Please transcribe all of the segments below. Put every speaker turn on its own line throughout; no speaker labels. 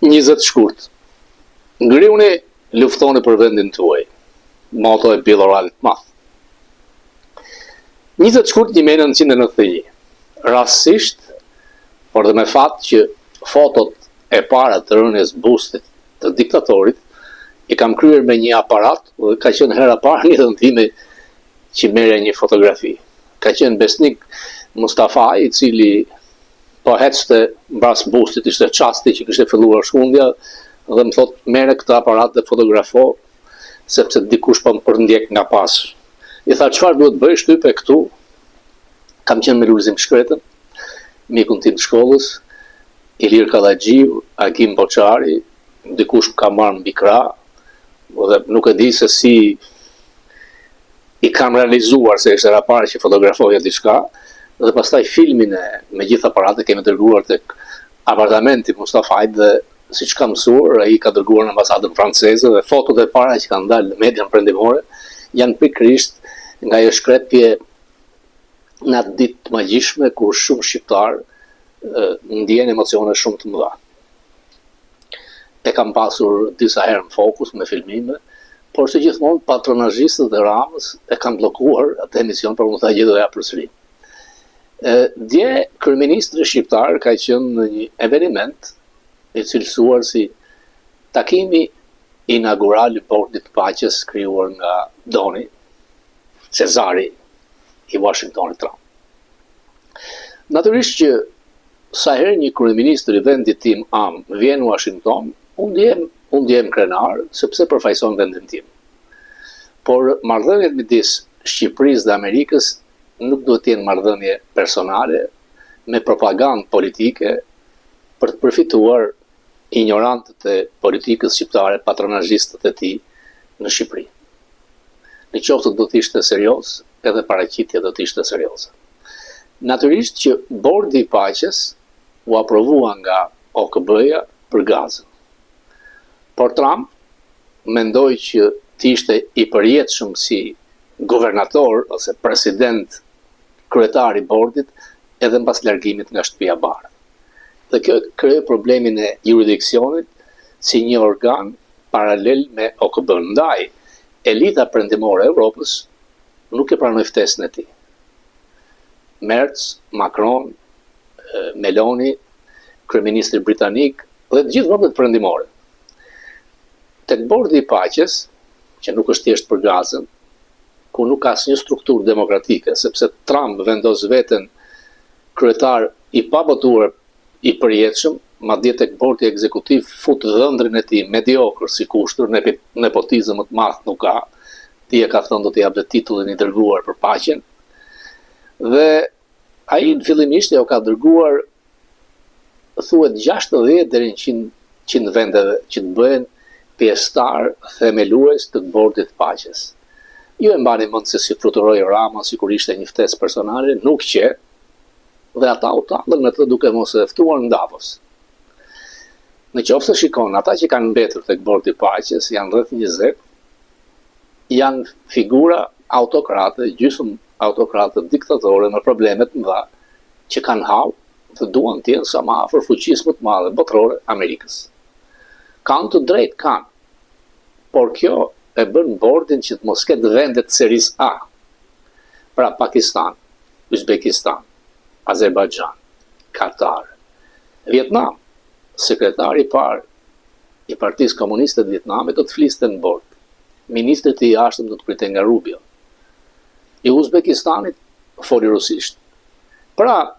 20 shkurt. Ngriuni, luftoni për vendin tuaj. Moto e Bill O'Reilly të madh. 20 shkurt 1991. Rastësisht, por dhe me fat që fotot e para të rënies bustit të diktatorit i kam kryer me një aparat, dhe ka qenë hera parë një dëntime që merre një fotografi. Ka qenë besnik Mustafa, i cili po hecte mbas bustit, ishte çasti që kishte filluar shkundja, dhe më thot, merre këtë aparat dhe fotografo, sepse dikush po më përndjek nga pas. I tha, çfarë duhet bëj, shtype këtu? Kam qenë me Lulzim Shkretën, mikun tim të shkollës, Ilir Kallaxhiu, Agim Boçari, dikush ka marrë mbi krah, dhe nuk e di se si i kam realizuar, se ishte era parë që fotografoja diçka, dhe pastaj filmin me gjithë aparatet kemi dërguar tek apartamenti Mustafait, dhe siç ka mësuar, ai ka dërguar në ambasadën franceze, dhe fotot e para që kanë dalë në median perëndimore janë pikërisht nga ajo shkrepje në atë ditë të magjishme kur shumë shqiptar ndjen emocione shumë të mëdha. E kam pasur disa herë në fokus me filmime, por se gjithmonë patronazhistët e Ramës e kanë bllokuar atë emision për më ta gjedoja përsëri. Dje kryeministri shqiptar ka qenë në një eveniment i cilësuar si takimi inaugural i Bordit të Paqes krijuar nga Doni Cezari i Washingtonit Trump. Natyrisht që sa herë një kryeministër i vendit tim vjen në Washington, unë ndjem krenar, sepse përfaqëson vendin tim. Por marrëdhëniet midis Shqipërisë dhe Amerikës nuk duhet të jenë marrëdhënie personale me propagandë politike për të përfituar ignorantët e politikës shqiptare, patronazhistët e tij në Shqipëri. Në qoftë do të ishte serioz, edhe paraqitja do të ishte serioze. Natyrisht që Bordi i Paqes u aprovua nga OKB-ja për gazën. Por Trump mendoi që të ishte i përjetshëm si guvernator ose president kryetar i bordit edhe mbas largimit nga shtëpia e bardhë. Dhe kjo krijoi problemin e jurisdiksionit si një organ paralel me OKB. Ndaj, elita perëndimore e Evropës nuk e pranoi ftesën e tij. Merz, Macron, Meloni, kryeministri britanik dhe të gjithë vendet perëndimore. Tek Bordi i Paqes, që nuk është thjesht për gazën, ku nuk ka asnjë strukturë demokratike, sepse Trump vendos veten kryetar i pavotuar i përjetshëm, madje tek bordi ekzekutiv fut dhëndrin e tij mediokër si kushtur, nepotizëm më të madh nuk ka. Ti e ka thënë do t'i japë titullin i dërguar për paqen. Dhe ai fillimisht jo ka dërguar thuhet 60 deri në 100 vendeve që të bëhen pjesëtar themelues të Bordit të Paqes. Ju e mbani mend se si fluturoi Rama, sikur ishte një ftesë personale, nuk që, dhe ata u tallën me të duke mos e ftuar në Davos. Në qoftë se shikon, ata që kanë mbetur tek Bordi i Paqes janë rreth 20, janë figura autokrate, gjysmë autokrate diktatore me probleme të mëdha që kanë hall të duan të jenë sa më afër fuqisë më të madhe botërore Amerikës. Kanë të drejtë, kanë. Por kjo e bën bordin që të mos ketë vendet seris A. Pra Pakistan, Uzbekistan, Azerbajxhan, Katar, Vietnam. Sekretari i parë i Partisë Komuniste të Vietnamit do të fliste në bord. Ministrit e jashtëm do të pritej nga Rubio. I Uzbekistanit foli rusisht. Pra,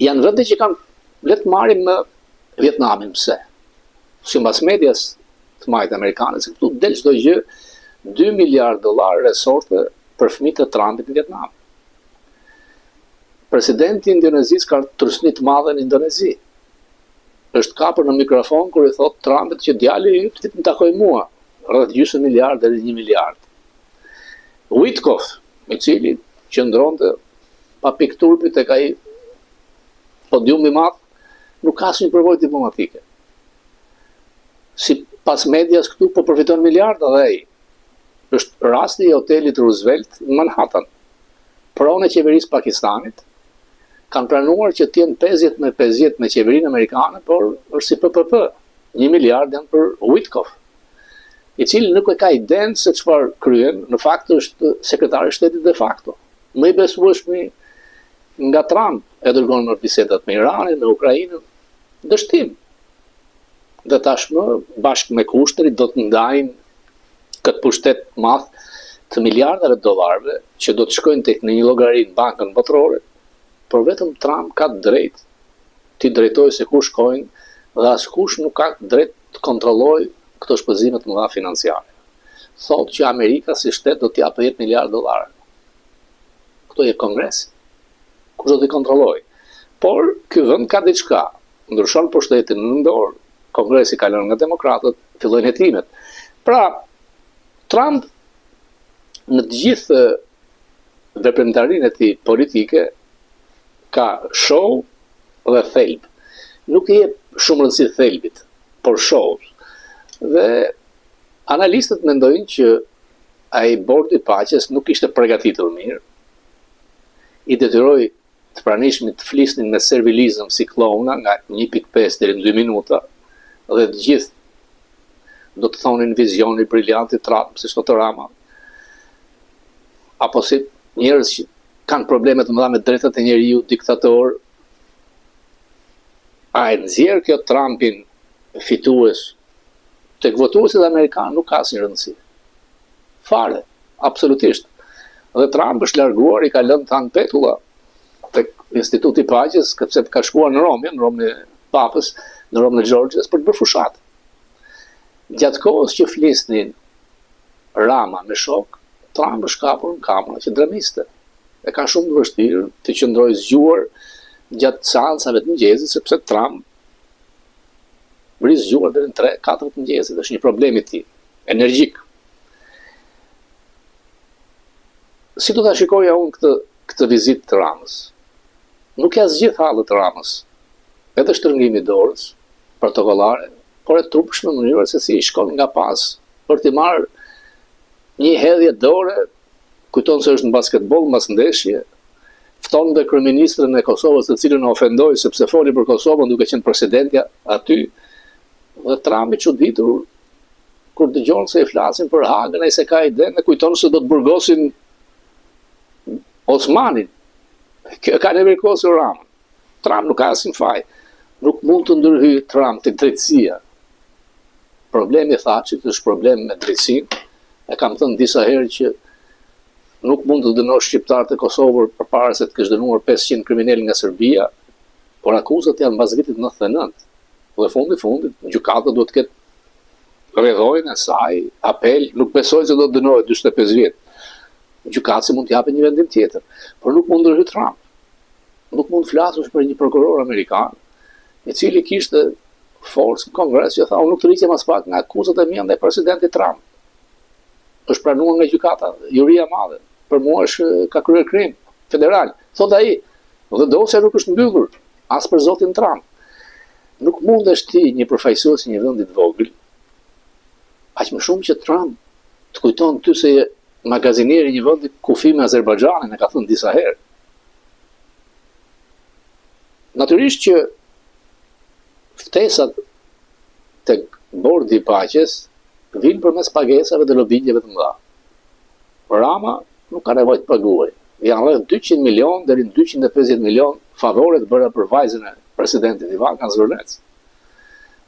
janë vende që kanë, le të marrim me Vietnamin, pse? Sipas medias të majtë amerikane, se këtu del çdo gjë, $2 miliard resorte për fëmijët e Trumpit në Vietnam. Presidenti i Indonezisë ka trusni të madhe në Indonezi. Është kapur në mikrofon kur i thot Trumpit që djali i yt të takoj mua, rreth $2 miliard deri $1 miliard. Witkoff, i cili qëndronte pa pikturpi tek ai podium i madh, nuk ka asnjë përvojë diplomatike. Si pas medias këtu po përfiton miliarda dhe ai. Është rasti i hotelit Roosevelt në Manhattan. Pronë e qeverisë Pakistanit, kanë pranuar që t'jenë 50 me qeverinë amerikane, por është si PPP. 1 miliard janë për Witkoff, i cili nuk e ka idenë se çfarë kryen, në fakt është sekretari i shtetit de facto. Më i besueshmi nga Trump e dërgon në bisedat me Iranin, me Ukrainën, dështim. Dhe tashmë, bashkë me Kushtrit, do të ndajnë këtë pushtet madh të miliardave dollarëve që do të shkojnë tek në një llogari në bankën botërore, por vetëm Trump ka drejt të drejtojë se ku shkojnë dhe askush nuk ka drejt të kontrollojë këto shpëzime të mëdha financiare. Thotë që Amerika si shtet do t'japë 10 miliardë dollarë. Këto je Kongresi. Kush do t'i kontrollojë? Por ky vend ka diçka, ndryshon pushtetin në dorë. Kongresi ka lënë nga demokratët, fillojnë hetimet. Pra, Trump në të gjithë veprimtarinë e tij politike ka show dhe thelb. Nuk i jep shumë rëndësi thelbit, por show. Dhe analistët mendojnë që ai bordi i paqes nuk ishte përgatitur mirë. I detyroi të pranishmit të flisnin me servilizëm si klona nga 1.5 deri në 2 minuta dhe të gjithë do të thonin vizioni briljant i Trump, si thotë Rama, apo si njerëz që kanë probleme të mëdha me drejtat e njeriu, diktator. A e nxjerr kjo Trumpin fitues? Tek votuesit amerikanë nuk ka asnjë rëndësi. Fare, absolutisht. Dhe Trump është larguar, i ka lënë tan petulla tek Instituti i Paqes, sepse ka shkuar në Romën e Papës, në Romën e Georgias për të bërë fushat. Gjatë kohës që flisnin Rama me shok, Trump është kapur në kamera që dremiste. E ka shumë të vështirë të qëndrojë zgjuar gjatë seancave të mëngjesit, sepse Trump vris zgjuar deri në 3-4 të mëngjesit, është një problem i tij, energjik. Si do ta shikoja unë këtë vizitë të Ramës? Nuk ja zgjidh hallet të Ramës. Edhe shtrëngimi i dorës, protokollare, por e trupshme në mënyrë se si i shkon nga pas për të marrë një hedhje dore, kujton se është në basketbol, mbas ndeshje, fton dhe kryeministrin e Kosovës, të cilën e ofendoi sepse foli për Kosovën duke qenë presidentja aty, dhe Trump i çuditur kur dëgjon se i flasin për Hagën, ai se ka idenë, kujton se do të burgosin Osmanin. Kjo ka nevirkosur Ramën. Trump nuk ka asnjë faj. Nuk mund të ndërhyjë Trump tek drejtësia. Problemi Thaçit është problem me drejtësinë. E kam thënë disa herë që nuk mund të dënosh shqiptarët e Kosovës përpara se të kesh dënuar 500 kriminalë nga Serbia, por akuzat janë mbas vitit 99. Dhe fundit, gjykata duhet të ketë rrethojnë e saj, apel, nuk besoj se do të dënohet 45 vjet. Gjykatësi mund të japë një vendim tjetër, por nuk mund ndërhyjë Trump. Nuk mund flasësh për një prokuror amerikan, i cili kishte forcë në Kongres që tha, unë nuk të rriqem as pak nga akuzat e mia ndaj presidentit Trump. Është pranuar nga gjykata, juria madhe, për mua është ka kryer krim federal. Thot ai, dhe dosja nuk është mbyllur, as për zotin Trump. Nuk mundesh ti një përfaqësues i një vendi të vogël, aq më shumë që Trump të kujton ty se je magazinieri i një vendi kufi me Azerbajxhanin, e ka thënë disa herë. Natyrisht që ftesat tek bordi i paqes vinë përmes pagesave dhe lobinjeve të mëdha. Rama nuk ka nevojë të paguajë. Janë rreth 200 milion deri në 250 milion favore të bëra për vajzën e presidentit Ivanka Zvërnec.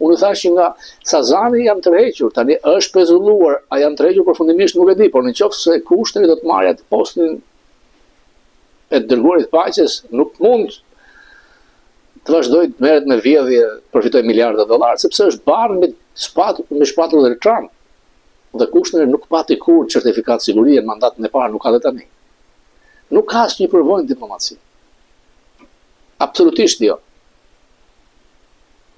Unë thash që nga Sazani janë tërhequr, tani është pezulluar, a janë tërhequr përfundimisht nuk e di, por nëse Kushtri do të marrë atë postin e dërguarit paqes, nuk mund të vazhdojë të merret me vjedhje, përfitoj miliarda dollar, sepse është barë me shpatullën e Trump. Dhe Kushtri nuk pati kur certifikat sigurie në mandatin e parë, nuk ka dhe tani. Nuk ka asnjë përvojë diplomaci. Absolutisht jo.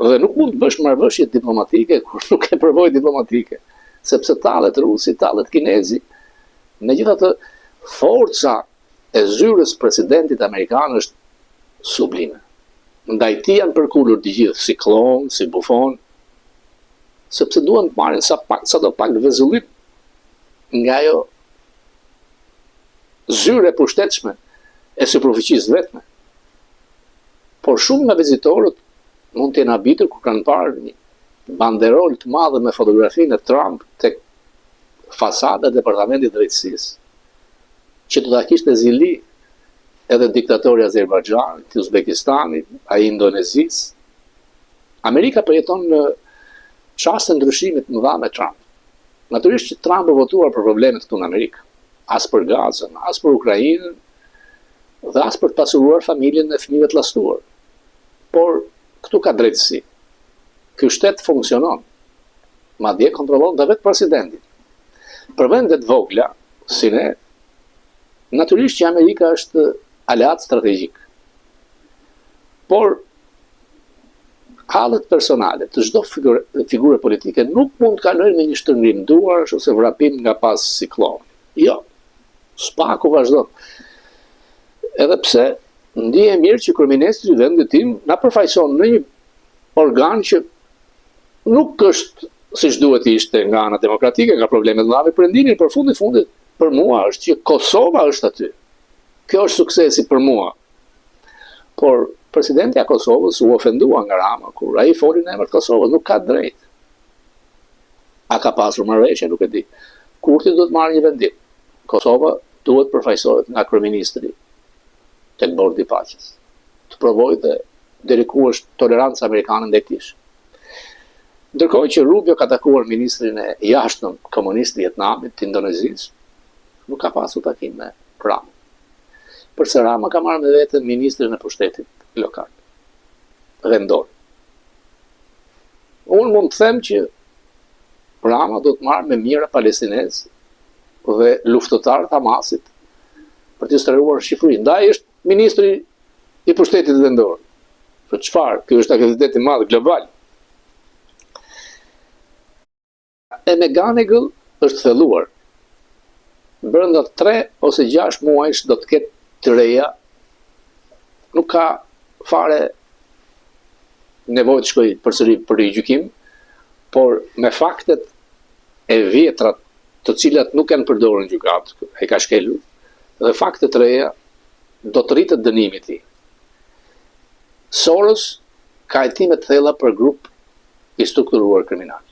Dhe nuk mund të bësh marrëveshje diplomatike kur nuk ke përvojë diplomatike, sepse tallet rusi, tallet kinezi. Megjithatë, forca e zyrës presidentit amerikan është sublime. Ndaj tij janë përkulur të gjithë, si klon, si bufon, sepse duan të marrin sa do pak vezullim nga ajo zyre e pushtetshme e superficisë vetme. Por shumë nga vizitorët mund të jenë habitur kur kanë parë një banderol të madhe me fotografinë e Trump tek fasada e Departamentit Drejtësisë, që do ta kishte zili edhe diktatori Azerbajxhanit, i Uzbekistanit, ai Indonezisë. Amerika përjeton në çaste ndryshimit të mëdha me Trump. Natyrisht që Trump u votuar për problemet këtu në Amerikë, as për Gazën, as për Ukrainën, dhe as për të pasuruar familjen e fëmijëve të llastuar. Por këtu ka drejtësi. Ky shtet funksionon. Madje kontrollon dhe vetë presidentin. Për vendet vogla, si ne, natyrisht që Amerika është aleat strategjik. Por hallet personale të çdo figure politike nuk mund të kalojnë me një shtrëngrim duarsh ose vrapim nga pas siklon. Jo. Spaku vazhdon. Edhe pse ndihem mirë që kryeministri i vendit tim na përfaqëson në një organ që nuk është siç duhet ishte nga ana demokratike, nga problemet mëdha perëndimin, por fundit për mua është që Kosova është aty. Kjo është suksesi për mua. Por presidenti i Kosovës u ofendua nga Rama kur ai foli në emër të Kosovës, nuk ka drejt. A ka pasur marrëveshje, nuk e di. Kurti do të marrë një vendim. Kosova duhet përfaqësohet nga kryeministri tek bordi i paqes. Të provojë dhe deri ku është toleranca amerikane ndaj tij. Ndërkohë që Rubio ka takuar ministrin e jashtëm komunist të Vietnamit, të Indonezisë, nuk ka pasur takim me Rama. Përse Rama ka marrë me vete ministrin e pushtetit lokal, vendor. Unë mund të them që Rama do të marrë me mira palestinezë dhe luftëtarët Hamasit për të shtruar Shqipërinë. Ndaj është ministri i pushtetit vendor. Për çfarë? Ky është aktivitet i madh global. E McGonigal është thelluar. Brenda 3 ose 6 muajsh do të ketë të reja. Nuk ka fare nevojë të shkojë përsëri për gjykim, por me faktet e vjetra të cilat nuk janë përdorur në gjykat, ai ka shkelur, dhe faktet të reja do të rritet dënimi i tij. Soros ka hetime të thella për grup i strukturuar kriminal.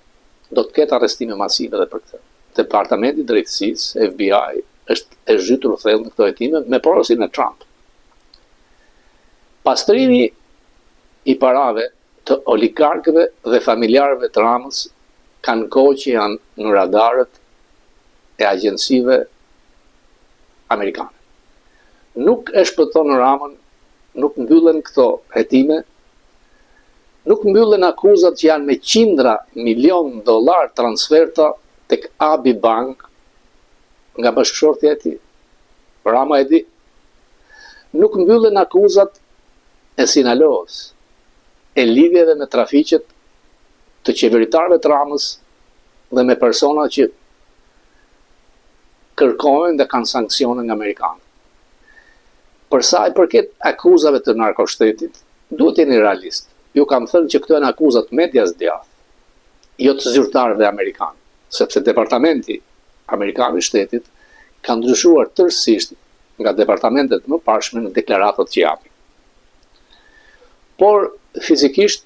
Do të ketë arrestime masive edhe për këtë. Departamenti i Drejtësisë, FBI, është e zhytur thellë në këto hetime me porosin e Trump. Pastrimi i parave të oligarkëve dhe familjarëve të Ramës kanë kohë që janë në radarët e agjencive amerikane. Nuk e shpëton Ramën, nuk mbyllen këto hetime, nuk mbyllen akuzat që janë me qindra milion dollar transferta tek Abi Bank nga bashkëshortja e tij. Rama e di. Nuk mbyllen akuzat e Sinalos, e lidhjeve me trafiqet të qeveritarëve të Ramës dhe me persona që kërkojnë dhe kanë sanksione nga amerikanë. Për sa i përket akuzave të narkoshtetit, duhet jeni realist. Ju kam thënë që këto janë akuzat medias djathtë, jo të zyrtarëve amerikanë, sepse departamenti amerikan i shtetit ka ndryshuar tërësisht nga departamentet më parshme në deklaratat që japin. Por fizikisht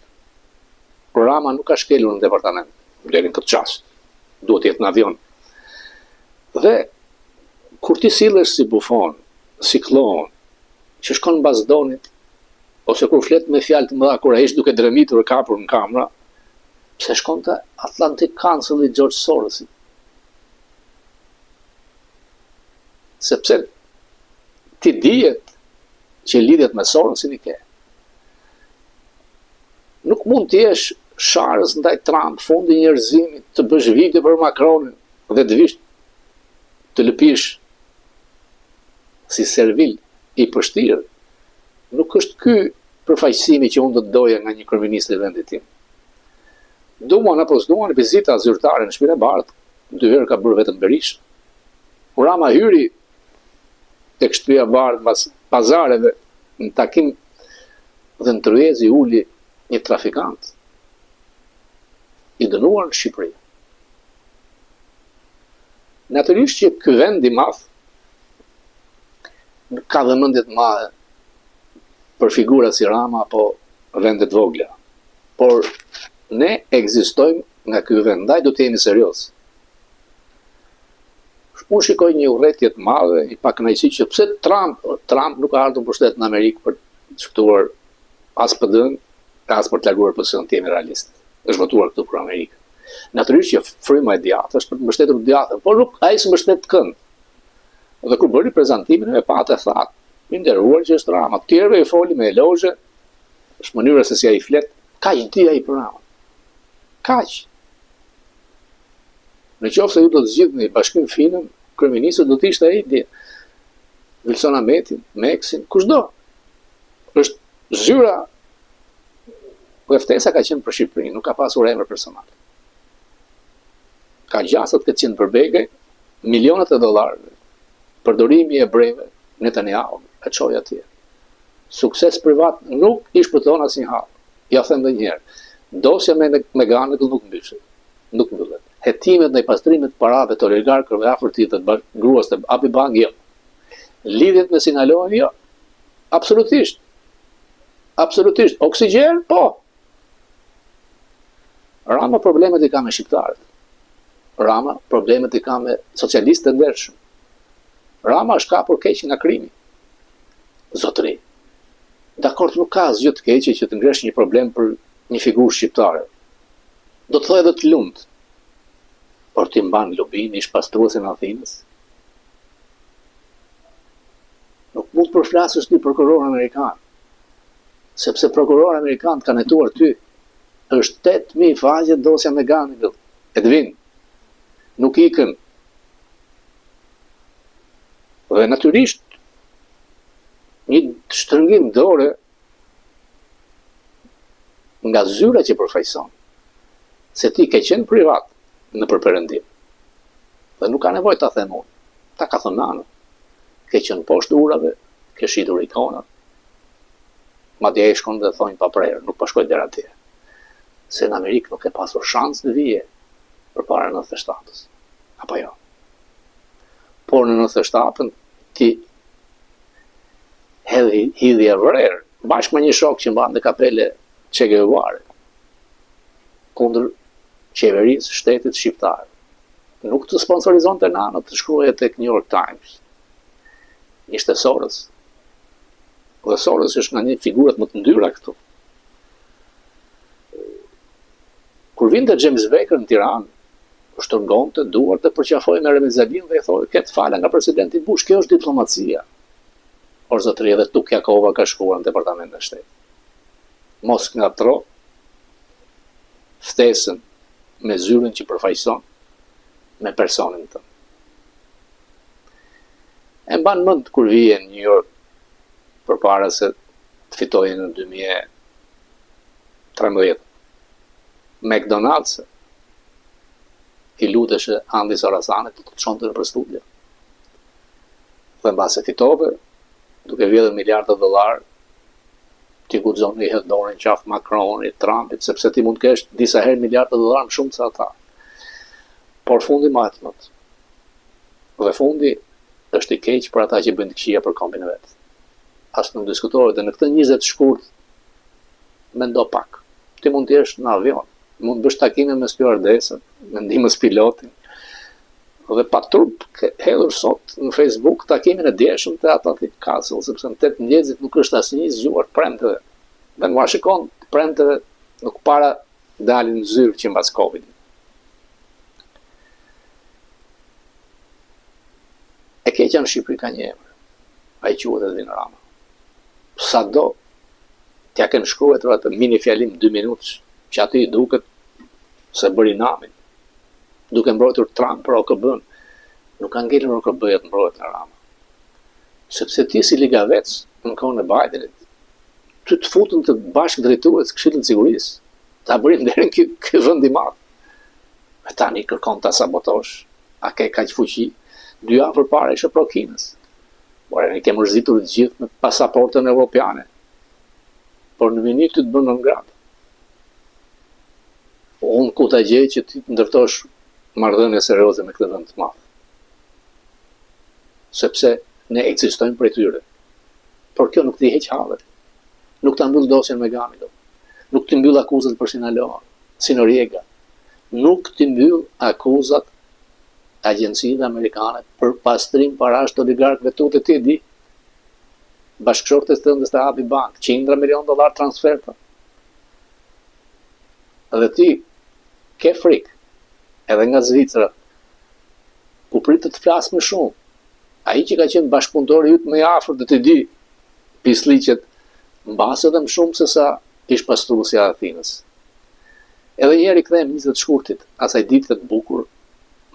Rama nuk ka shkelur në departament, deri në këtë çast. Duhet jetë në avion. Dhe kur ti sillesh si bufon, si klon, që shkon në bazdonit, ose kur flet me fjalë të mëdha kur ai është duke dremitur e kapur në kamera, pse shkon te Atlantic Council i George Sorosit? Sepse ti dihet që lidhet me Sorosin i ke. Nuk mund të jesh sharës ndaj Trump, fundi i njerëzimit, të bësh video për Macronin dhe të vish të lëpish si servil i përshtirë. Nuk është ky përfaqësimi që unë do të doja nga një kryeminist i vendit tim. Duan apo s'duan vizita zyrtare në Shtëpinë e Bardhë, 2 herë ka bërë vetëm Berisha. Rama hyri tek Shtëpia e Bardhë pas pazareve në takim dhe në tryezi uli një trafikant i dënuar në Shqipëri. Natyrisht që ky vend i madh ka vëmendje të madhe për figura si Rama apo vendet vogla. Por ne ekzistojmë nga ky vend, ndaj do të jemi serioz. Unë shikoj një urrëtie të madhe, i pakënaqësi që pse Trump nuk ka ardhur në pushtet në Amerikë për të shtuar as PD-n, as për të larguar opozicion, të jemi realistë. Është votuar këtu për Amerikë. Natyrisht që fryma e djathtë është për të mbështetur djathtën, por nuk ai s'mbështet kënd. Dhe kur bëri prezantimin e patë thatë, i nderuar që është Rama, të tjerëve i foli me elozhe, është mënyra se si ai flet, kaq di ai për Rama. Kaq. Në qoftë se ju do të zgjidhni Bashkimin Finën, kryeministri do të ishte ai Wilson Ahmeti, Meksin, kushdo. Është zyra, po ftesa ka qenë për Shqipërinë, nuk ka pasur emër personal. Ka gjasat këtë qenë për Begaj, milionat e dollarëve, përdorimi e breve, Netanyahu, e çoi atje. Sukses privat nuk i shpëton asnjëherë. Ja them edhe një herë. Dosja me Meghan nuk mbyshet. Nuk mbyllet. Hetimet ndaj pastrimit të parave të oligarkëve afërtit të gruas të Api Bank, jo. Lidhjet me Sinaloa, jo. Absolutisht. Absolutisht. Oksigjen, po. Rama problemet i ka me shqiptarët. Rama problemet i ka me socialistët e ndershëm. Rama është kapur keq nga krimi. Zotëri. Dakord, nuk ka asgjë të keqe që të ngresh një problem për një figurë shqiptare. Do të thojë edhe të lumt. Por ti mban Lubin, ish pastruesin e Athinës. Nuk mund të përflasësh ti prokuror amerikan. Sepse prokuror amerikan kanë hetuar ty. Është 8.000 faqe dosja me Ganivil. Edvin. Nuk ikën. Dhe natyrisht një shtrëngim dore nga zyra që përfaqëson se ti ke qenë privat në përperëndim. Dhe nuk ka nevojë ta them unë. Ta ka thënë Nano. Ke qenë poshtë urave, ke shitur ikonat. Madje ai shkon dhe thonë pa prerë, nuk po shkoj deri atje. Se në Amerikë nuk e pasur shans të vije përpara 97-s. Apo jo. Por në 97-ën ti hidhje vrerë, bashkë me një shok që mbante kapele Che Guevare, kundër qeverisë shtetit shqiptar. Nuk të sponsorizon të Nano, të shkruaje tek New York Times. Ishte Soros. Dhe Soros është nga një figurat më të ndyra këtu. Kur vinte James Baker në Tiranë, shtrëngonte duart të përqafoj me Remizalin dhe i thoi, ketë fala nga presidenti Bush, kjo është diplomacia. Por zotëri edhe Tukjakova ka shkuar në departamentin e shtetit. Mos ngatro ftesën me zyrën që përfaqëson me personin tënd. E mban mend kur vije në New York përpara se të fitojë në 2013. McDonald's i luteshe Andi Sarasanit të çonte në studio. Dhe mbase fitove, duke vjedhur miliardë dollar, ti guxon i hedh dorën qaf Macronit, Trumpit, sepse ti mund të kesh disa herë miliardë dollar më shumë se ata. Por fundi matmët. Dhe fundi është i keq për ata që bëjnë këqija për kombin e vet. As nuk diskutohet dhe në këtë 20 shkurt mendo pak. Ti mund të jesh në avion, mund të bësh takime me stewardesën, me ndihmës pilotin. Dhe pa turp hedhur sot në Facebook takimin e djeshëm të Atlantic Castle, sepse në 8 mëngjesit nuk është asnjë zgjuar premteve. Dhe në Washington premteve nuk para dalin në zyrë që mbas Covid. E keqja në Shqipëri ka një emër. Ai quhet Edvin Rama. Sado t'ja kanë shkruar atë mini fjalim 2 minutësh, që aty duket se bëri namin. Duke mbrojtur Trump për OKB-n, nuk ka ngelur OKB-ja të mbrojt në Rama. Sepse ti si ligavec në kohën e Bidenit, ty të futën të bashkë drejtues Këshillit të Sigurisë, ta bërin deri në ky vend i madh. Me tani kërkon ta sabotosh, a ke kaq fuqi? 2 javë përpara ishe pro Kinës. Por ne kemi rrezitur të gjithë me pasaportën evropiane. Por në minutë të bën në ngrat. Unë ku ta gjej që ti të ndërtosh marrëdhënie serioze me këtë vend të madh. Sepse ne ekzistojmë për tyre. Por kjo nuk t'i heq hallet. Nuk ta mbyll dosjen me Gamit. Nuk të mbyll akuzat për Sinaloa, Sinoriega. Nuk të mbyll akuzat agjencive amerikane për pastrim parash të oligarkëve tu, ti di. Bashkëshortes tënde të hapi bank, $100 milion transferta. Dhe ti ke frikë, edhe nga Zvicra, ku pritë të flasë më shumë. Ai që ka qenë bashkëpunëtori yt më i afërt dhe të di pisliqet mbase edhe më shumë se sa ish pastruesi i Athinës. Edhe një herë kthehem 20 shkurtit, asaj dite të bukur,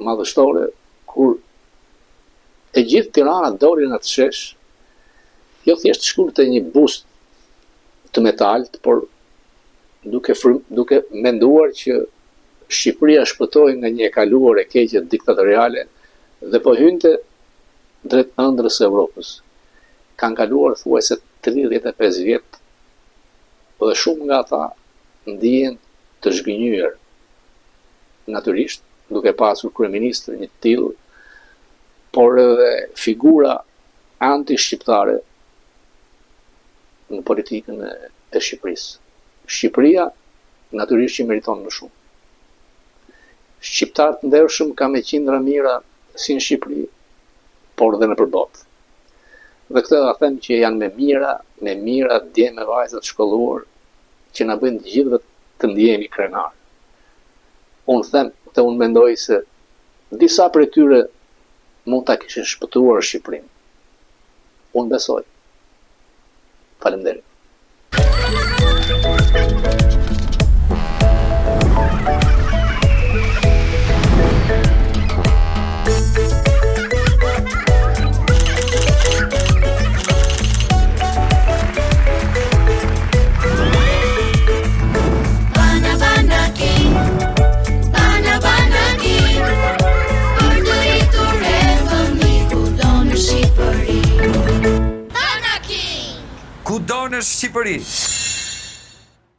madhështore, kur e gjithë Tirana doli në të shesh, jo thjesht shkurte një bust të metalt, por duke menduar që Shqipëria shpëtoi nga një e kaluar e keqe diktatoriale dhe po hynte drejt ëndrës së Evropës. Kanë kaluar thuajse 35 vjet dhe shumë nga ata ndihen të zhgënjur. Natyrisht, duke pasur kryeministër një të tillë, por edhe figura anti-shqiptare në politikën e Shqipërisë. Shqipëria natyrisht që meriton më shumë. Shqiptarët ndershëm ka me qindra mira si në Shqipëri, por dhe në përbot. Dhe këtë da them që janë me mira dje me vajzat shkolluar, që na bëjnë të gjithë të ndjehemi krenar. Unë them, dhe unë mendoj se disa prej tyre mund ta kishin shpëtuar Shqipërinë. Unë besoj. Faleminderit.
Kudo në Shqipëri.